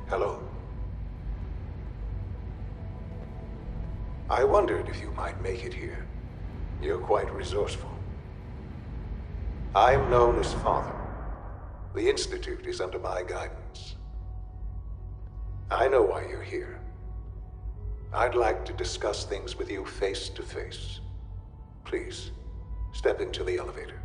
Hello. I wondered if you might make it here. You're quite resourceful. I'm known as Father. The Institute is under my guidance. I know why you're here. I'd like to discuss things with you face to face. Please, step into the elevator.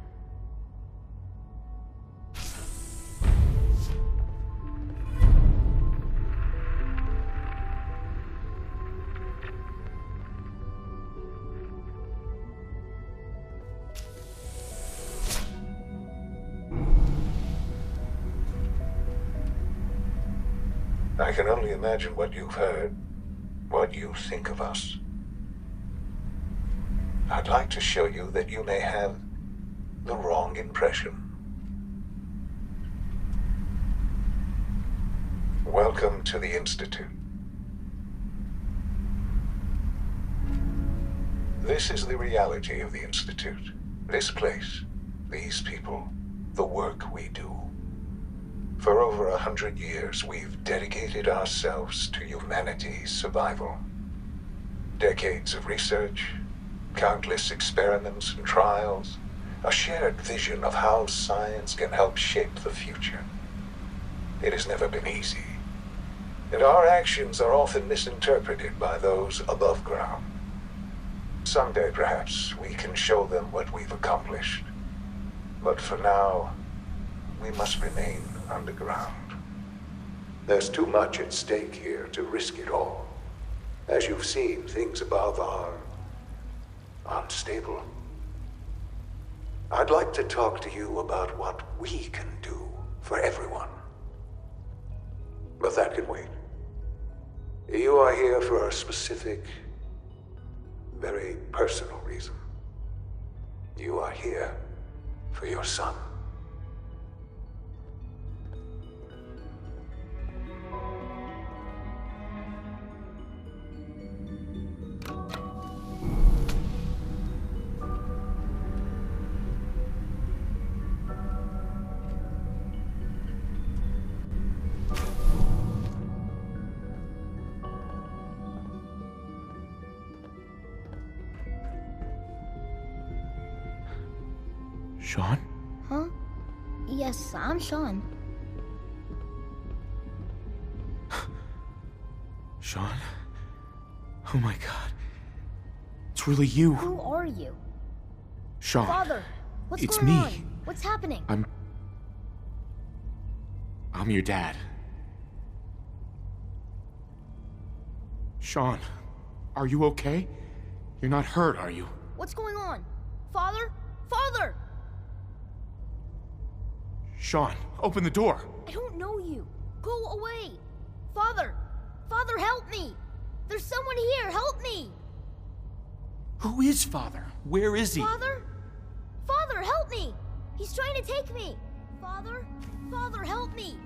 I can only imagine what you've heard, what you think of us. I'd like to show you that you may have the wrong impression. Welcome to the Institute. This is the reality of the Institute. This place, these people, the work we do. For over 100 years, we've dedicated ourselves to humanity's survival. Decades of research, countless experiments and trials, a shared vision of how science can help shape the future. It has never been easy, and our actions are often misinterpreted by those above ground. Someday, perhaps, we can show them what we've accomplished. But for now, we must remain underground. There's too much at stake here to risk it all. As you've seen, things above are unstable. I'd like to talk to you about what we can do for everyone. But that can wait. You are here for a specific, very personal reason. You are here for your son. Sean? Huh? Yes, I'm Sean. Sean? Oh my god. It's really you. Who are you? Sean. Father, what's It's going me. on? What's happening? I'm your dad. Sean, are you okay? You're not hurt, are you? What's going on? Father? Father! Sean, open the door. I don't know you. Go away. Father! Father, help me! There's someone here, help me! Who is Father? Where is he? Father? Father, help me! He's trying to take me! Father? Father, help me!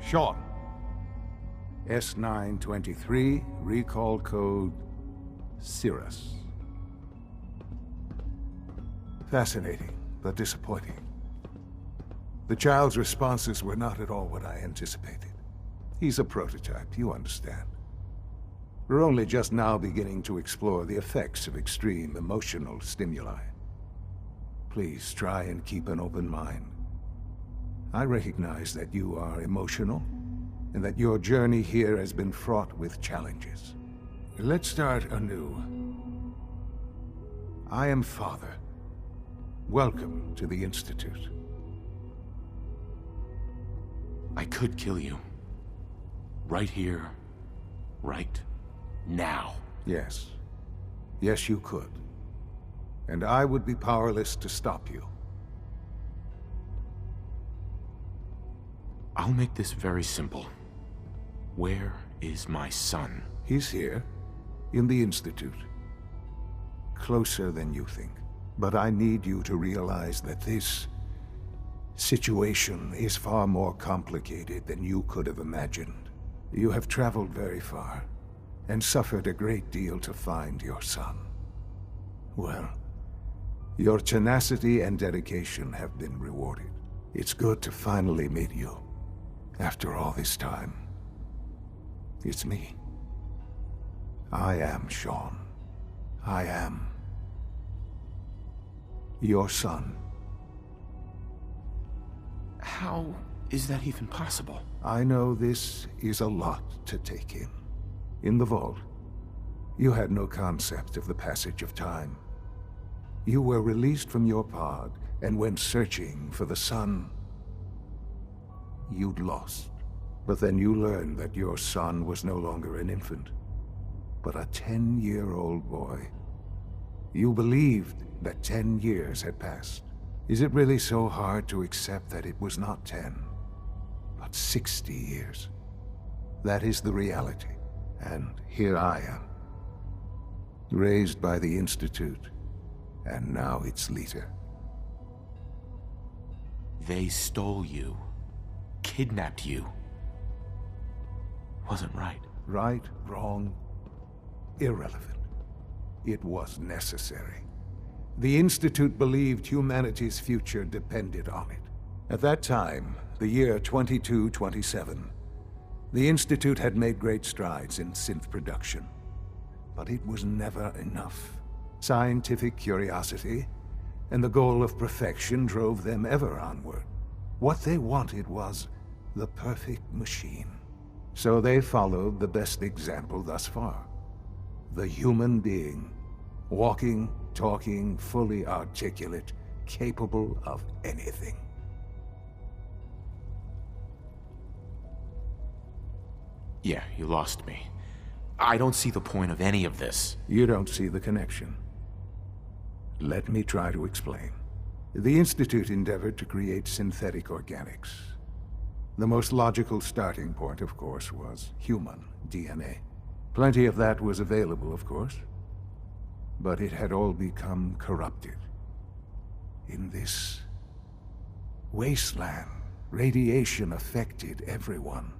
Sean. S923, recall code Cirrus. Fascinating, but disappointing. The child's responses were not at all what I anticipated. He's a prototype, you understand. We're only just now beginning to explore the effects of extreme emotional stimuli. Please try and keep an open mind. I recognize that you are emotional, and that your journey here has been fraught with challenges. Let's start anew. I am Father. Welcome to the Institute. I could kill you. Right here. Right now. Yes. Yes, you could. And I would be powerless to stop you. I'll make this very simple. Where is my son? He's here, in the Institute. Closer than you think. But I need you to realize that this situation is far more complicated than you could have imagined. You have traveled very far, and suffered a great deal to find your son. Well, Your tenacity and dedication have been rewarded. It's good to finally meet you. After all this time. It's me. I am Shaun. I am your son. How is that even possible? I know this is a lot to take in. In the vault, you had no concept of the passage of time. You were released from your pod and went searching for the sun you'd lost. But then you learned that your son was no longer an infant, but a 10-year-old boy. You believed that 10 years had passed. Is it really so hard to accept that it was not 10, but 60 years? That is the reality, and here I am. Raised by the Institute, and now its leader. They stole you. Kidnapped you. Wasn't right. Right, wrong, irrelevant. It was necessary. The Institute believed humanity's future depended on it. At that time, the year 2227, the Institute had made great strides in synth production. But it was never enough. Scientific curiosity and the goal of perfection drove them ever onward. What they wanted was the perfect machine. So they followed the best example thus far. The human being. Walking, talking, fully articulate, capable of anything. Yeah, you lost me. I don't see the point of any of this. You don't see the connection. Let me try to explain. The Institute endeavored to create synthetic organics. The most logical starting point, of course, was human DNA. Plenty of that was available, of course. But it had all become corrupted. In this wasteland, radiation affected everyone.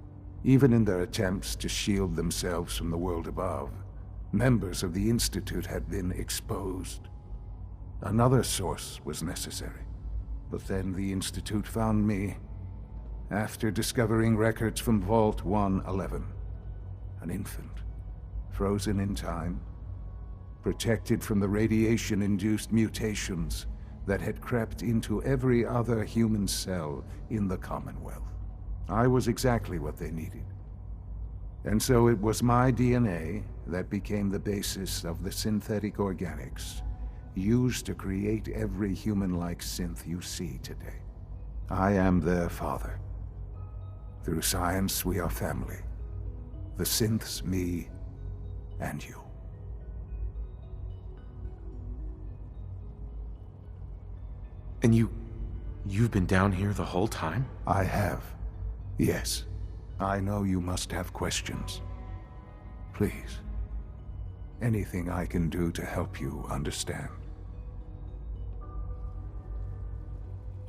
Even in their attempts to shield themselves from the world above, members of the Institute had been exposed. Another source was necessary. But then the Institute found me after discovering records from Vault 111. An infant, frozen in time, protected from the radiation-induced mutations that had crept into every other human cell in the Commonwealth. I was exactly what they needed. And so it was my DNA that became the basis of the synthetic organics used to create every human-like synth you see today. I am their father. Through science, we are family. The synths, me, and you. And you've been down here the whole time? I have. Yes. I know you must have questions. Please. Anything I can do to help you understand.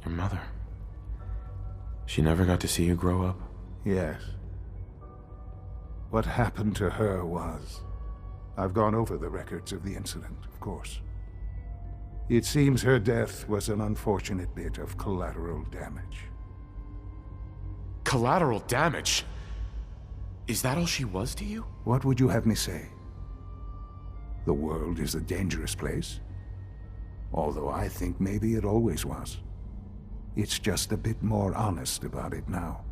Your mother. She never got to see you grow up? Yes. What happened to her was... I've gone over the records of the incident, of course. It seems her death was an unfortunate bit of collateral damage. Collateral damage? Is that all she was to you? What would you have me say? The world is a dangerous place. Although I think maybe it always was. It's just a bit more honest about it now.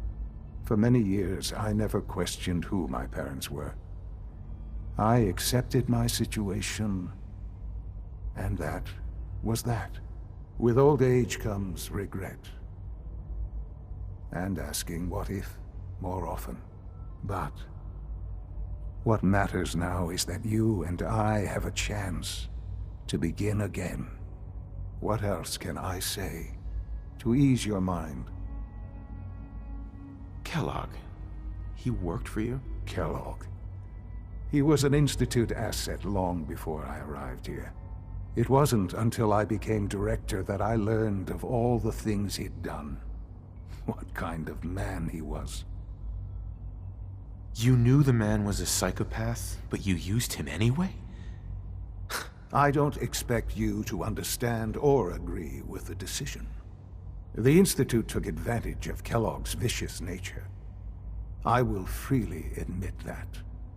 For many years, I never questioned who my parents were. I accepted my situation, and that was that. With old age comes regret. And asking what if more often. But what matters now is that you and I have a chance to begin again. What else can I say to ease your mind? Kellogg. He worked for you? Kellogg. He was an Institute asset long before I arrived here. It wasn't until I became director that I learned of all the things he'd done. What kind of man he was. You knew the man was a psychopath, but you used him anyway? I don't expect you to understand or agree with the decision. The Institute took advantage of Kellogg's vicious nature. I will freely admit that.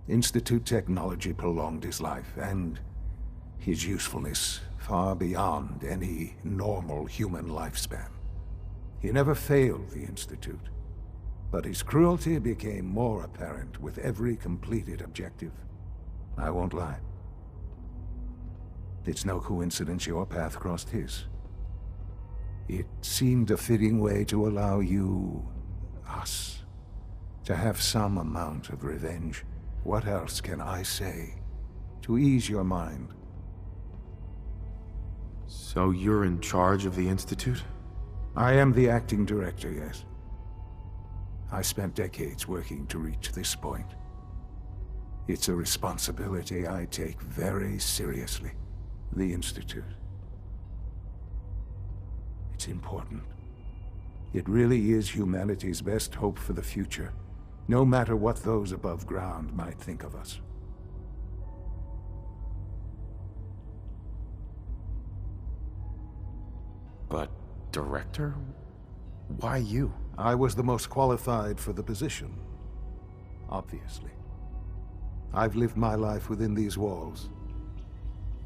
Institute technology prolonged his life, and his usefulness far beyond any normal human lifespan. He never failed the Institute, but his cruelty became more apparent with every completed objective. I won't lie. It's no coincidence your path crossed his. It seemed a fitting way to allow you, us, to have some amount of revenge. What else can I say to ease your mind? So you're in charge of the Institute? I am the acting director, yes. I spent decades working to reach this point. It's a responsibility I take very seriously. The Institute. It's important. It really is humanity's best hope for the future, no matter what those above ground might think of us. But, Director? Why you? I was the most qualified for the position, obviously. I've lived my life within these walls,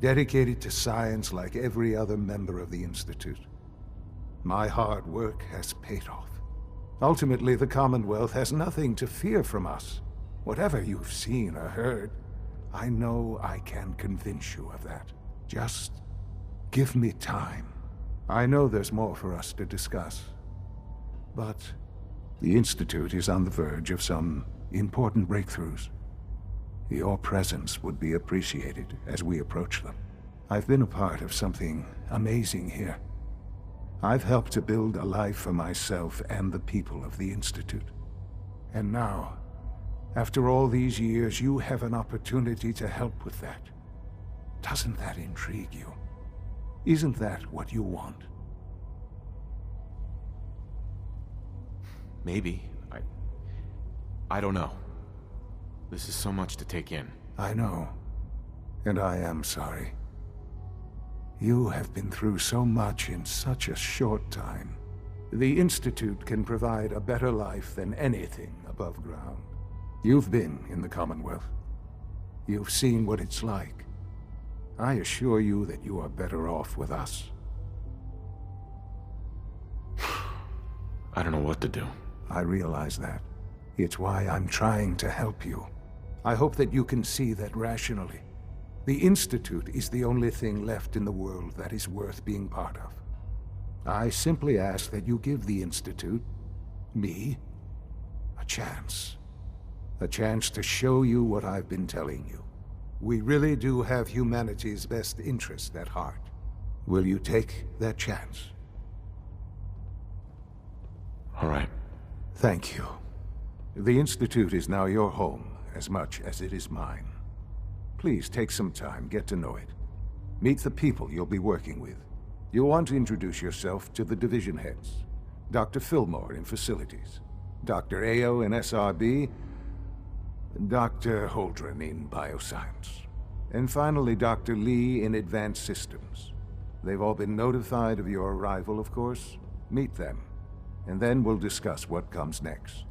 dedicated to science like every other member of the Institute. My hard work has paid off. Ultimately, the Commonwealth has nothing to fear from us. Whatever you've seen or heard, I know I can convince you of that. Just give me time. I know there's more for us to discuss. But the Institute is on the verge of some important breakthroughs. Your presence would be appreciated as we approach them. I've been a part of something amazing here. I've helped to build a life for myself and the people of the Institute. And now, after all these years, you have an opportunity to help with that. Doesn't that intrigue you? Isn't that what you want? Maybe. I don't know. This is so much to take in. I know. And I am sorry. You have been through so much in such a short time. The Institute can provide a better life than anything above ground. You've been in the Commonwealth. You've seen what it's like. I assure you that you are better off with us. I don't know what to do. I realize that. It's why I'm trying to help you. I hope that you can see that rationally. The Institute is the only thing left in the world that is worth being part of. I simply ask that you give the Institute, me, a chance. A chance to show you what I've been telling you. We really do have humanity's best interest at heart. Will you take that chance? All right. Thank you. The Institute is now your home as much as it is mine. Please take some time, get to know it. Meet the people you'll be working with. You'll want to introduce yourself to the division heads. Dr. Fillmore in Facilities, Dr. Ayo in SRB, Dr. Holdren in Bioscience, and finally Dr. Lee in Advanced Systems. They've all been notified of your arrival, of course. Meet them, and then we'll discuss what comes next.